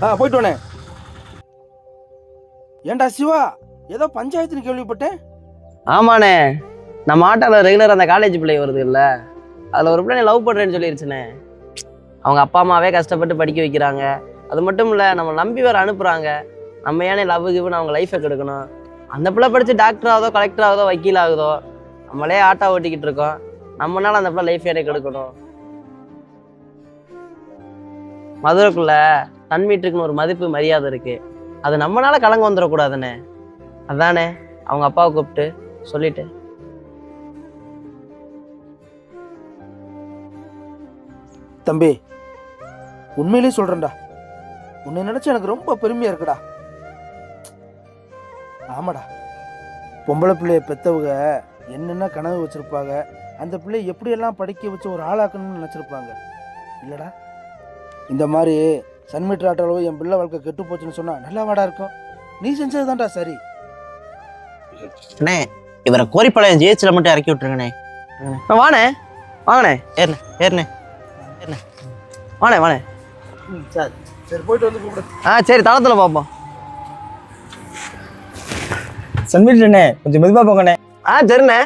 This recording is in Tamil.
போயிட்டு வானே. ஏண்டா சிவா, ஏதோ பஞ்சாயத்துன்னு கேள்விப்பட்டேன். ஆமாண்ணே, நம்ம ஆட்டோவில் ரெகுலர் அந்த காலேஜ் பிள்ளை வருது இல்லை, அதில் ஒரு பிள்ளை லவ் பண்ணுறேன்னு சொல்லிருச்சுண்ணே. அவங்க அப்பா அம்மாவே கஷ்டப்பட்டு படிக்க வைக்கிறாங்க. அது மட்டும் இல்லை, நம்ம நம்பி வேறு அனுப்புகிறாங்க. நம்ம ஏனே லவ் கிவ்னு அவங்க லைஃபை கெடுக்கணும்? அந்த பிள்ளை படித்து டாக்டர் ஆகுதோ, கலெக்டர் ஆகுதோ, வக்கீல் ஆகுதோ, நம்மளே ஆட்டோ ஓட்டிக்கிட்டு இருக்கோம். நம்மளால அந்த பிள்ளை லைஃப் ஏனே கெடுக்கணும்? மதுரைக்குள்ள தன்மீட்டுக்குன்னு ஒரு மதிப்பு மரியாதை இருக்கு. அது நம்மளால கலங்க வந்துடக்கூடாதுண்ணே. அதானே அவங்க அப்பாவை கூப்பிட்டு சொல்லிட்டு. தம்பி, உண்மையிலே சொல்றேன்டா, உன்னை நினைச்சு எனக்கு ரொம்ப பெருமையா இருக்குடா. ஆமாடா, பொம்பளை பிள்ளைய பெத்தவங்க என்னென்ன கனவு வச்சிருப்பாங்க, அந்த பிள்ளைய எப்படியெல்லாம் படிக்க வச்சு ஒரு ஆளாக்கணும்னு நினைச்சிருப்பாங்க இல்லடா. இந்த மாதிரி சன்மீட்டர் ஆட்டோவில் என் பிள்ளை வாழ்க்கை கெட்டு போச்சுன்னு சொன்னா நல்லா வாடா இருக்கும். நீ செஞ்சதுதான்டா சரி. அண்ணே, இவரை கோரிப்பாளையம் ஜிஹெச்ல மட்டும் இறக்கி விட்டுருங்கண்ணே. வாண்ணே, வாங்கண்ணே, ஏறினே ஏறினே ஏறினே வாண்ணே வாண்ணே. சரி சரி, போயிட்டு வந்து கூப்பிடு. சரி, தளத்தில் பார்ப்போம். சன்மீட்டர்ண்ணே, கொஞ்சம் மெதுவாக போங்கண்ணே. சரிண்ணே.